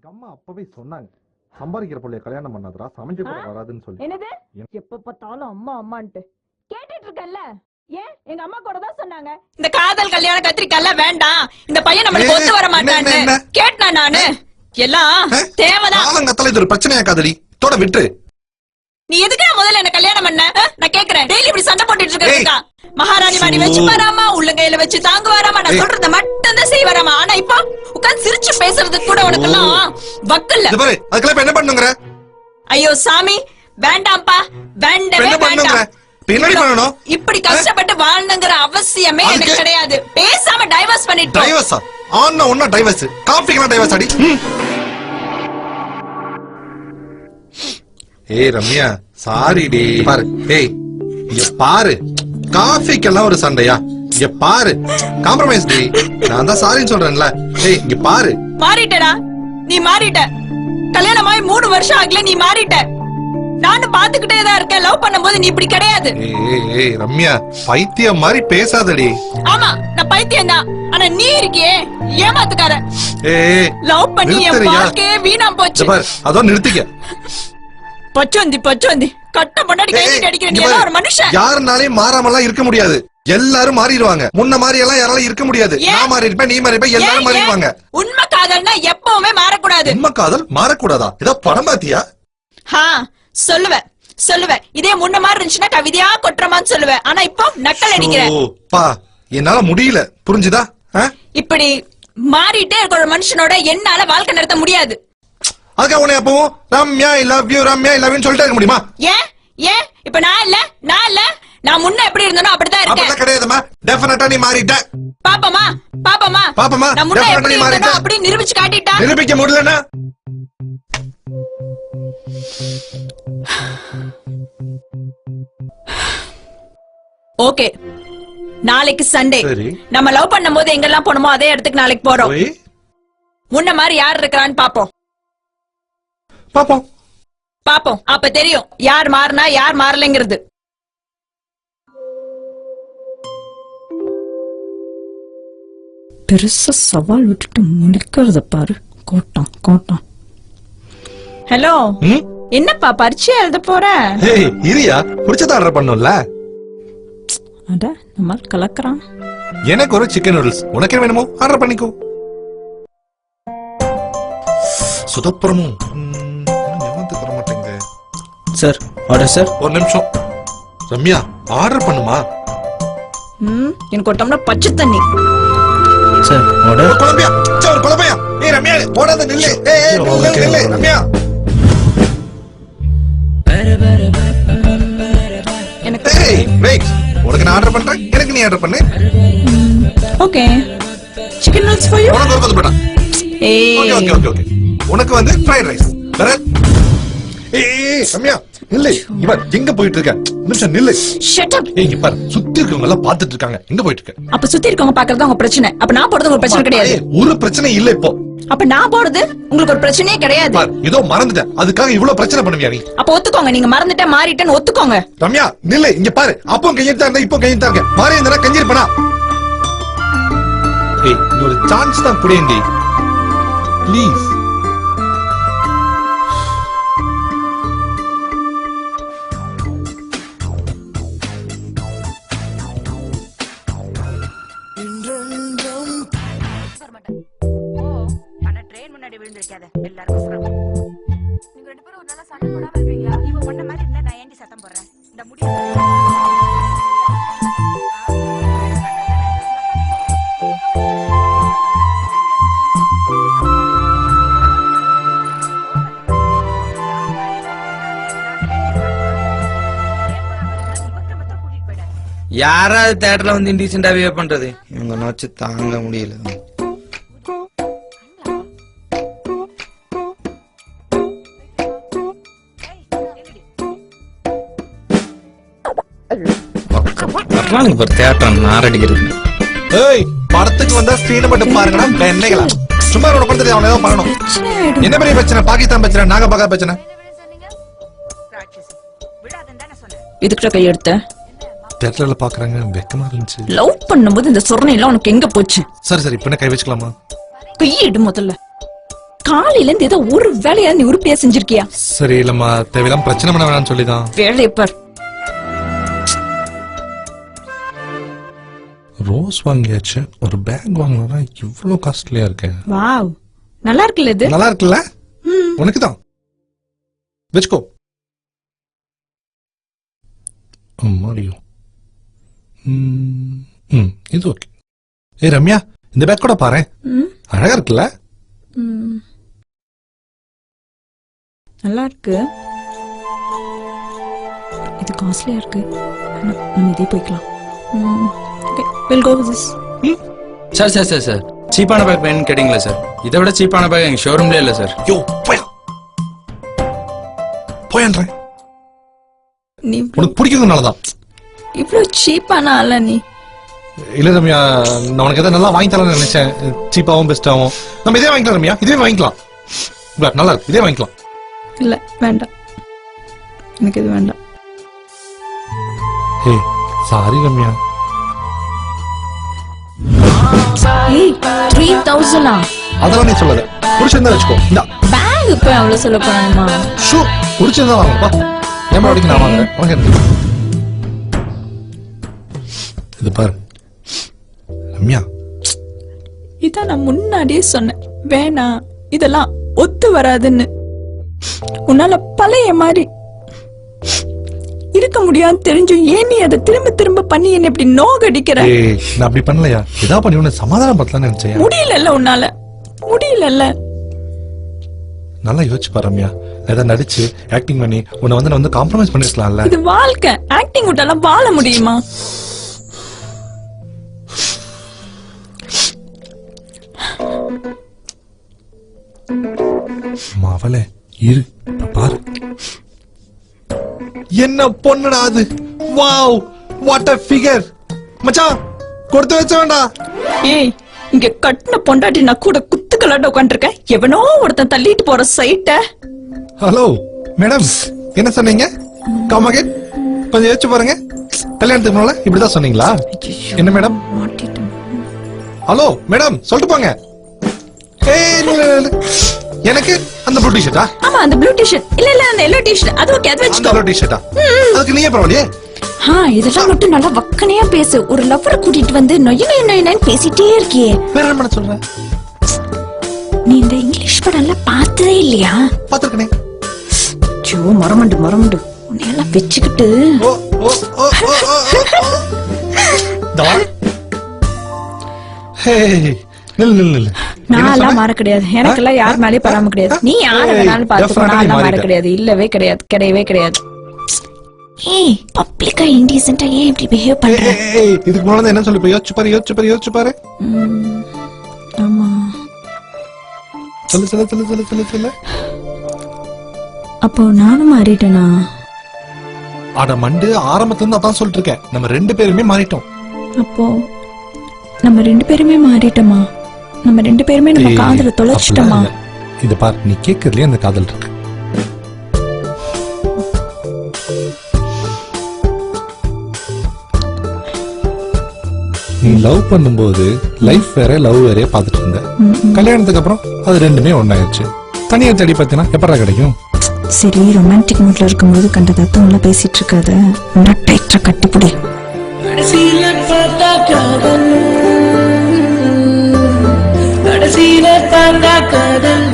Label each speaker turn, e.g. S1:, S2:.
S1: எங்க அம்மா அப்பவே சொன்னாங்க, சம்பாதிக்கிற பிள்ளைய கல்யாணம் பண்ணாதடா, சமைக்க கூட வராதுன்னு சொல்லி.
S2: என்னது? எப்ப பார்த்தாலும் அம்மா அம்மான்ட்டு கேட்டுட்டு இருக்கல்ல? ஏன் எங்க அம்மா கூட தான் சொன்னாங்க இந்த காதல் கல்யாண கத்திரிக்கால வேண்டாம், இந்த பையன் நம்மளுக்கு ஒத்து வர மாட்டான்னு கேட்டா நானு. எல்லாம் தேவைதான்.
S1: ஆலங்கத்தல இது ஒரு பிரச்சனையா காதடி, தோட விட்டு.
S2: நீ எதுக்கு முதல்ல என்ன கல்யாணம் பண்ண? நான் கேக்குறேன். டெய்லி இப்படி சண்டை போட்டுட்டு இருக்கா. மகாராணி மாடி வச்சு வராமா, உள்ளங்கையில வச்சு தாங்க வராமா, நான் சொல்றத மட்டும் தான் செய்ய வராமா. ஆனா இப்ப உட்கார்ந்து சிரிச்சு பேசுறதுக்கு கூட உனக்கு எல்லாம் வக்கல்ல.
S1: அதுக்கெல்லாம் என்ன பண்ணுங்கற?
S2: ஐயோ சாமி, வேண்டாம்ப்பா, வேண்டவே வேண்டாம். இப்படி கஷ்டப்பட்டு வாழணுங்கிற அவசியமே எனக்கு கிடையாது. பேசாம டைவர்ஸ் பண்ணிட்டு.
S1: டைவர்ஸா? ஆன்னா ஒண்ணா டைவர்ஸ். காஃபிக்கு டைவர்ஸ் அடி. ஏய் ரம்யா, சாரி டி. பாரு, ஏய் இங்க பாரு, காஃபிக்கெல்லாம் ஒரு சண்டையா? இங்க பாரு, காம்ப்ரமைஸ் டி. நான் தான் சாரின்னு சொல்றேன்ல. ஏய் இங்க பாரு.
S2: மாறிட்டடா, நீ மாறிட்ட. கல்யாணமாய் 3 வருஷம் ஆகல, நீ மாறிட்ட. நானும் பாத்துக்கிட்டே தான் இருக்கேன். லவ் பண்ணும்போது நீ இப்படி கிடையாது.
S1: ஏய் ரம்யா, பைத்தியம் மாதிரி பேசாதடி.
S2: ஆமா, நான் பைத்தியம் தான். ஆனா நீ இருக்கியே ஏமாத்துக்கார.
S1: ஏய்
S2: லவ் பண்ணி என் வாழ்க்கையே வீணா போச்சு.
S1: பாரு, அதோ நிறுத்திக்க.
S2: பச்சோந்தி பச்சோந்தி கட்ட பொண்டாடி கையில அடிக்கிற நீ எல்லாம் ஒரு மனுஷன்.
S1: யாருனாலையும் மாறாமலாம் இருக்க முடியாது. எல்லாரும் மாறிடுவாங்க. முன்ன மாதிரி எல்லாம் யாராலும் இருக்க முடியாது. நான் மாறி இருப்பேன், நீ மாறி இருப்ப, எல்லாரும் மாறிடுவாங்க.
S2: உண்மை காதல்னா எப்பவுமே மாறக்கூடாது.
S1: உண்மை காதல் மாறக்கூடாதா? ஏதோ படம் பாத்தியா?
S2: சொல்லுவேன் சொல்லுவேன். இதே முன்ன மாதிரி இருந்துச்சுன்னா கவிதையா கொட்டுறமான்னு சொல்லுவேன். ஆனா இப்போ நக்கல் அடிக்கிற.
S1: என்னால முடியல, புரிஞ்சுதா?
S2: இப்படி மாறிட்டே இருக்கிற மனுஷனோட என்னால வாழ்க்கை நடத்த முடியாது.
S1: அதுக்காக உன்னை எப்பவும் Ramya I love you, Ramya I love யூன்னு சொல்லிட்டே இருக்க முடியுமா?
S2: ஏன் ஏன் இப்ப நான் இல்ல நான் முன்ன எப்படி இருந்தனோ அப்படிதான் இருக்கேன்.
S1: அப்படி கிடையாதுமா, டெஃபினட்டா நீ மாறிட்ட.
S2: பாப்பமா பாப்பமா
S1: பாப்பமா,
S2: நான் முன்ன எப்படி இருந்தனோ அப்படி நிரூபிச்சு காட்டிட்டா.
S1: நிரூபிக்க முடியலனா
S2: ஓகே, நாளைக்கு சண்டே. நம்ம லவ் பண்ணும்போது எங்கெல்லாம் போனோமோ அதே இடத்துக்கு நாளைக்கு போறோம். முன்ன மாதிரி யார் இருக்கறான்னு பாப்போம். பாப்போம் அப்ப தெரியும் யார் மாறினா யார் மாறலைங்கிறது. பெருசா சவால் விட்டுட்டு முடிக்கிறத பாரு. கோட்டம். ஹலோ, என்னப்பா பரீட்சை எழுத போற?
S1: இரியா, புடிச்சத ஆர்டர் பண்ணோம்ல.
S2: அட நம்ம கலக்கறான்.
S1: எனக்கு ஒரு சிக்கன் நூடுல்ஸ், உனக்கு என்ன வேணுமோ ஆர்டர் பண்ணிக்கோ. சுதப்புறமும் தர மாட்டேங்குது
S3: சார். Order sir.
S1: ஒரு நிமிஷம் ரம்யா, ஆர்டர் பண்ணுமா?
S2: எனக்கு ஒரு டம்ளர் பச்சை தண்ணி
S3: சார். ஆர்டர்.
S1: குழம்பையா? சார் குழம்பையா? ஏய் ரம்யா, ஓடாத நில்லு. நில்லு ரம்யா. உனக்கு நான் ஆர்டர் பண்றேன், எனக்கு நீ ஆர்டர் பண்ணு.
S2: Okay, chicken noodles for you.
S1: உனக்கு ஒரு பத்து. ஓகே. உனக்கு வந்து ஃப்ரைட் ரைஸ். ஏய் ரம்யா நில்லு. இவன் எங்க போயிட்டு இருக்க? நிமிஷம் நில்லு.
S2: Shut up.
S1: ஏய் பாரு, சுத்தி இருக்கவங்க எல்லாம் பாத்துட்டு இருக்காங்க. எங்க போயிட்டு இருக்க?
S2: அப்ப சுத்தி இருக்கவங்க பாக்குறது உங்க பிரச்சனை. அப்ப நான் போறது ஒரு பிரச்சனை கிடையாது.
S1: ஒரு பிரச்சனை இல்ல இப்போ.
S2: அப்ப நான் போறது உங்களுக்கு ஒரு பிரச்சனையே கிடையாது.
S1: ஏதோ மறந்துட்டேன், அதுக்காக இவ்வளவு பிரச்சனை பண்ணுவியா நீ?
S2: அப்ப ஒத்துக்கோங்க, நீங்க மறந்துட்ட மாறிட்டேன்னு ஒத்துக்கோங்க.
S1: ரம்யா நில்லு. இங்க பாரு, அப்போ கையெழுத்தா இருந்தா இப்போ கையெழுத்தா இருக்க. மாறி இருந்தா கஞ்சிருப்பனா? ஏய் ஒரு சான்ஸ் தான் குடேண்டி ப்ளீஸ்.
S2: நீங்க ரெண்டு பேரும் ஒரு நாளா சண்டை போடாம இருக்கீங்களா? இவ பண்ண மாதிரி இருந்தா நான் ஏண்டி சத்தம் போடுறேன்? இந்த முடிய
S3: யாராவது தியேட்டர்ல வந்து இன்டீசென்டா பிஹேவ் பண்றது? இவங்க நோச்சு தாங்க முடியல.
S1: படத்துக்கு வந்தா ஸ்கிரீன் மட்டும் பாருங்கடா பெண்ணைகளா. சும்மா ஒரு படத்துல அவன் ஏதோ பண்ணணும். என்ன பெரிய பிரச்சனை? பாகிஸ்தான் பிரச்சனை, நாக பாகா பிரச்சனை.
S2: இதுக்கிட்ட கையெடுத்த
S1: தியேட்டர்ல பாக்குறாங்க, வெக்கமா இருந்துச்சு.
S2: லவ் பண்ணும்போது இந்த சொரணை எல்லாம் உனக்கு எங்க போச்சு?
S1: சரி இப்ப என்ன கை வச்சுக்கலாமா?
S2: கையிடு முதல்ல. காலையில இருந்து ஏதோ ஒரு வேலையா நீ உருப்படியா செஞ்சிருக்கியா?
S1: சரி இல்லம்மா, தேவையில்லாம பிரச்சனை பண்ண வேணாம்னு சொல்லிதான்.
S2: வேலையை பார்.
S1: ரோஸ் வாங்கியாச்சு, ஒரு பேக் வாங்கினா இவ்வளவு காஸ்ட்லியா இருக்கு.
S2: வாவ், நல்லா இருக்குல்ல இது?
S1: நல்லா இருக்குல்ல? உனக்குதான் வச்சுக்கோ. மாரியோ. இது ஓகே. ஏ ரம்யா, இந்த பேக் கூட பாரு, அழகா இருக்குல்ல?
S2: நல்லா இருக்கு. இது காஸ்ட்லியா இருக்கு. நம்ம இதே போய்க்கலாம். Okay, we'll go with this.
S3: Sir சீப்பான பேக் வேணும்னு கேட்டீங்களா சார்? இதை விட சீப்பான பேக் எங்க ஷோரூம்லயே இல்ல சார்.
S1: யோ போயா போயன்றேன்.
S2: நீ
S1: உனக்கு பிடிக்கிறதுனாலதான்.
S2: இவ்வளவு சீப்பான ஆளா நீ?
S1: இல்ல ரம்யா, நான் உனக்கு எதாவது நல்லா வாங்கி தரலாம்னு நினைச்சேன். சீப்பாவும் பெஸ்டாவும். நம்ம இதே வாங்கிக்கலாம் ரம்யா, இதே வாங்கிக்கலாம். நல்லா இருக்கு, இதே வாங்கிக்கலாம்.
S2: இல்ல வேண்டாம், எனக்கு இது வேண்டாம்.
S1: ஹே சாரி ரம்யா.
S2: ஏய் 3000
S1: அதெல்லாம் நீ சொல்லாத. பிடிச்சிருந்தா வச்சுக்கோ. இந்த
S2: பேக் இப்ப அவ்வளவு சொல்ல போறாமா?
S1: ஷூ பிடிச்சிருந்தா வாங்கப்பா. ஏன் வரைக்கும் நான் வாங்குறேன். வாங்க. இது பாரு ரம்யா,
S2: இதான் நான் முன்னாடியே சொன்னேன், வேணாம் இதெல்லாம் ஒத்து வராதுன்னு. உன்னால பழைய மாதிரி இருக்க முடியாது தெரிஞ்சும் ஏன் நீ அதை திரும்ப திரும்ப பண்ணி என்ன இப்படி நோகடிக்கிற?
S1: நான் அப்படி பண்ணலையா? ஏதா பண்ணி உன்னை சமாதானம் பத்தலாம்னு நினைச்சேன்.
S2: முடியல, உன்னால முடியல.
S1: நல்லா யோசிச்சு பாரு ரம்யா, ஏதாவது நடிச்சு ஆக்டிங் பண்ணி உன்னை வந்து நான் வந்து காம்ப்ரமைஸ் பண்ணிருக்கலாம்ல.
S2: இது வாழ்க்கை, ஆக்டிங் விட்டாலாம் வாழ முடியுமா?
S1: மாவளே இரு பாரு, என்ன பொண்ணுடா அது. Wow, what a figure. மச்சான் கொடுத்து வச்ச வேண்டாம்.
S2: ஏய், இங்க கட்டின பொண்டாட்டி நான் கூட குத்துக்கலாட்ட உட்காந்துருக்கேன். எவனோ ஒருத்தன் தள்ளிட்டு போற சைட்ட.
S1: ஹலோ மேடம், என்ன சொன்னீங்க? கம் அகைன், கொஞ்சம் யோசிச்சு பாருங்க. கல்யாணத்துக்கு முன்னால இப்படிதான் சொன்னீங்களா? என்ன மேடம்? ஹலோ மேடம், சொல்லிட்டு போங்க. எனக்கு அந்த ப்ளூ டி-ஷர்ட்டா?
S2: ஆமா, அந்த ப்ளூ டி-ஷர்ட். இல்ல அந்த எல்லோ டி-ஷர்ட். அது ஓகே, அது வெச்சுக்கோ.
S1: அந்த டி-ஷர்ட்டா? அதுக்கு நீயே பரவாயில்லையே.
S2: இதெல்லாம் மட்டும் நல்லா வக்கனையா பேசு. ஒரு லவ்வரை கூட்டிட்டு வந்து நொய்யன்னு பேசிட்டே இருக்கியே.
S1: வேற என்ன பண்ண சொல்ற?
S2: நீ இந்த இங்கிலீஷ் படம் எல்லாம் பார்த்ததே இல்லையா?
S1: பாத்துக்கனே.
S2: ஜோ மரமண்டு உன்னையெல்லாம் வச்சுக்கிட்டு.
S1: ஹே நில்லு.
S2: நான் மாற கிடையாது. எனக்கெல்லாம் யார் மேலயும் பராம கிடையாது. நீ யார வேணாலும் பாத்துக்கோ, நான் மாற கிடையாது. இல்லவே கிடையாது, கிடையவே கிடையாது. ஏய், பப்ளிக்கா இன்டீசென்ட்டா ஏன் இப்படி பிஹேவ் பண்ற?
S1: இதுக்கு முன்னாடி என்ன சொல்லி யோசிச்சு பாரு.
S2: ஆமா,
S1: சொல்லு.
S2: அப்போ நானும் மாறிட்டேனா?
S1: அட மண்டு, ஆரம்பத்துல இருந்து அதான் சொல்லிட்டு இருக்கேன். நம்ம 2 பேருமே மாறிட்டோம்.
S2: அப்போ நம்ம 2 பேருமே மாறிட்டோமா? நம்ம 2 பேருமே நம்ம காதல தொலைச்சிட்டோமா?
S1: இத பாரு, நீ கேக்குறதுலயே அந்த காதல் இருக்கு. நீ லவ் பண்ணும்போது லைஃப் வேற லவ் வேற பாத்துட்டு இருந்த. கல்யாணத்துக்கு அப்புறம் அது ரெண்டுமே ஒன்னாயிருச்சு. தனியா தேடி பார்த்தீங்கன்னா எப்படா கிடைக்கும்?
S2: சரி, ரொமான்டிக் மூட்ல இருக்கும்போது கண்ட தத்துவம் பேசிட்டு இருக்காத. டைட்டா கட்டிப்பிடி. கடைசியில பார்த்தா காதல்